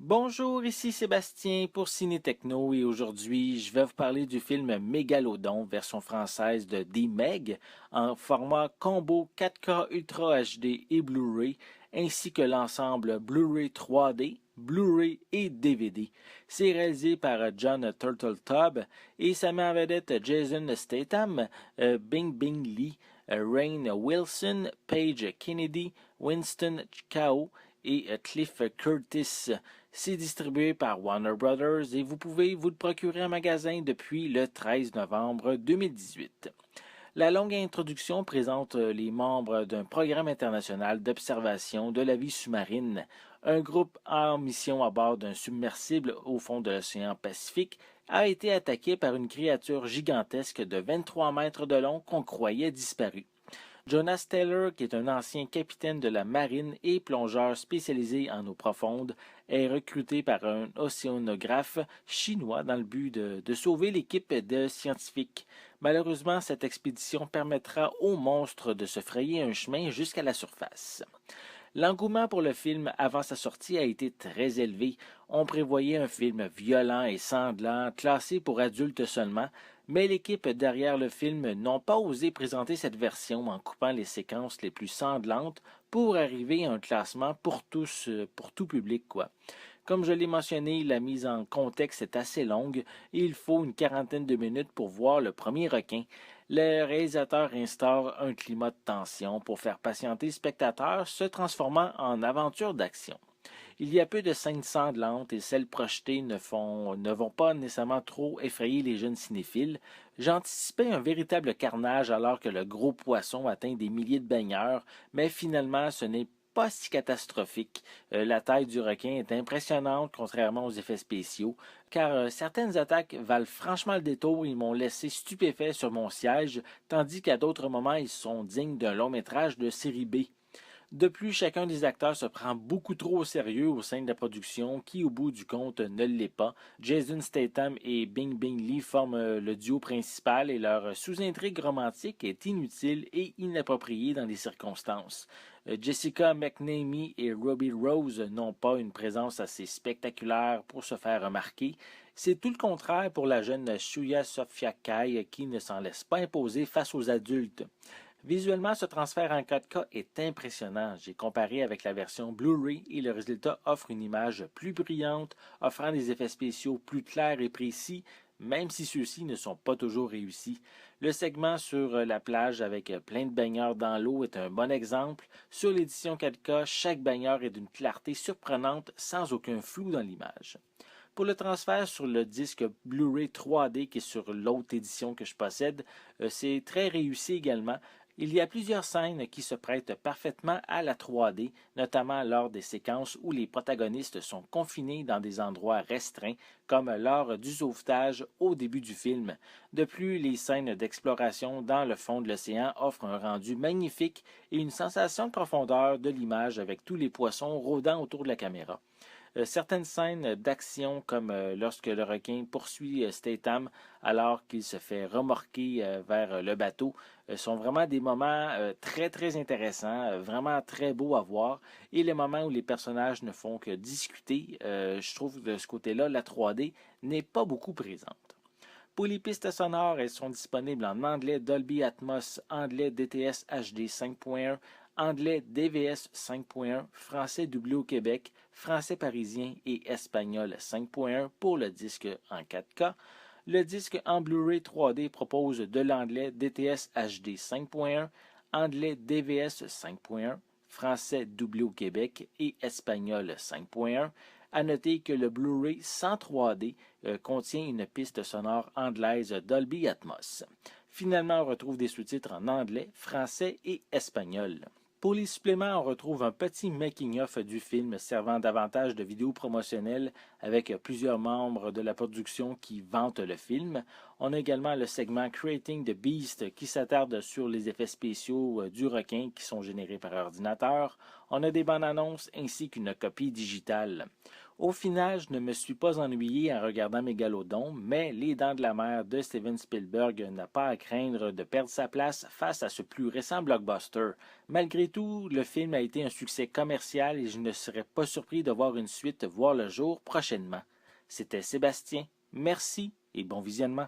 Bonjour, ici Sébastien pour Ciné Techno et aujourd'hui je vais vous parler du film Mégalodon, version française de The Meg, en format combo 4K Ultra HD et Blu-ray, ainsi que l'ensemble Blu-ray 3D, Blu-ray et DVD. C'est réalisé par John Turteltaub et ça met en vedette Jason Statham, Bing Bing Lee, Rainn Wilson, Paige Kennedy, Winston Chao et Cliff Curtis. C'est distribué par Warner Brothers et vous pouvez vous le procurer en magasin depuis le 13 novembre 2018. La longue introduction présente les membres d'un programme international d'observation de la vie sous-marine, un groupe en mission à bord d'un submersible au fond de l'océan Pacifique a été attaqué par une créature gigantesque de 23 mètres de long qu'on croyait disparue. Jonas Taylor, qui est un ancien capitaine de la marine et plongeur spécialisé en eau profonde, est recruté par un océanographe chinois dans le but de sauver l'équipe de scientifiques. Malheureusement, cette expédition permettra aux monstres de se frayer un chemin jusqu'à la surface. L'engouement pour le film avant sa sortie a été très élevé. On prévoyait un film violent et sanglant, classé pour adultes seulement, mais l'équipe derrière le film n'ont pas osé présenter cette version en coupant les séquences les plus sanglantes pour arriver à un classement pour tous, pour tout public, quoi. Comme je l'ai mentionné, la mise en contexte est assez longue et il faut une quarantaine de minutes pour voir le premier requin. Le réalisateur instaure un climat de tension pour faire patienter le spectateur, se transformant en aventure d'action. Il y a peu de scènes sanglantes et celles projetées ne vont pas nécessairement trop effrayer les jeunes cinéphiles. J'anticipais un véritable carnage alors que le gros poisson atteint des milliers de baigneurs, mais finalement ce n'est pas si catastrophique. La taille du requin est impressionnante contrairement aux effets spéciaux, car certaines attaques valent franchement le détour. Ils m'ont laissé stupéfait sur mon siège, tandis qu'à d'autres moments ils sont dignes d'un long métrage de série B. De plus, chacun des acteurs se prend beaucoup trop au sérieux au sein de la production, qui au bout du compte ne l'est pas. Jason Statham et Bing Bing Lee forment le duo principal et leur sous-intrigue romantique est inutile et inappropriée dans les circonstances. Jessica McNamee et Ruby Rose n'ont pas une présence assez spectaculaire pour se faire remarquer. C'est tout le contraire pour la jeune Shuya Sofia Kai qui ne s'en laisse pas imposer face aux adultes. Visuellement, ce transfert en 4K est impressionnant. J'ai comparé avec la version Blu-ray et le résultat offre une image plus brillante, offrant des effets spéciaux plus clairs et précis, même si ceux-ci ne sont pas toujours réussis. Le segment sur la plage avec plein de baigneurs dans l'eau est un bon exemple. Sur l'édition 4K, chaque baigneur est d'une clarté surprenante sans aucun flou dans l'image. Pour le transfert sur le disque Blu-ray 3D qui est sur l'autre édition que je possède, c'est très réussi également. Il y a plusieurs scènes qui se prêtent parfaitement à la 3D, notamment lors des séquences où les protagonistes sont confinés dans des endroits restreints, comme lors du sauvetage au début du film. De plus, les scènes d'exploration dans le fond de l'océan offrent un rendu magnifique et une sensation de profondeur de l'image avec tous les poissons rôdant autour de la caméra. Certaines scènes d'action, comme lorsque le requin poursuit Statham alors qu'il se fait remorquer vers le bateau, sont vraiment des moments très très intéressants, vraiment très beaux à voir. Et les moments où les personnages ne font que discuter, je trouve que de ce côté-là, la 3D n'est pas beaucoup présente. Pour les pistes sonores, elles sont disponibles en anglais Dolby Atmos, anglais DTS HD 5.1, anglais DVS 5.1, français doublé au Québec, français parisien et espagnol 5.1 pour le disque en 4K. Le disque en Blu-ray 3D propose de l'anglais DTS HD 5.1, anglais DVS 5.1, français doublé au Québec et espagnol 5.1. À noter que le Blu-ray sans 3D contient une piste sonore anglaise Dolby Atmos. Finalement, on retrouve des sous-titres en anglais, français et espagnol. Pour les suppléments, on retrouve un petit making-of du film servant davantage de vidéos promotionnelles avec plusieurs membres de la production qui vantent le film. On a également le segment Creating the Beast qui s'attarde sur les effets spéciaux du requin qui sont générés par ordinateur. On a des bandes annonces ainsi qu'une copie digitale. Au final, je ne me suis pas ennuyé en regardant Mégalodon, mais Les Dents de la Mer de Steven Spielberg n'a pas à craindre de perdre sa place face à ce plus récent blockbuster. Malgré tout, le film a été un succès commercial et je ne serais pas surpris de voir une suite voir le jour prochainement. C'était Sébastien. Merci et bon visionnement.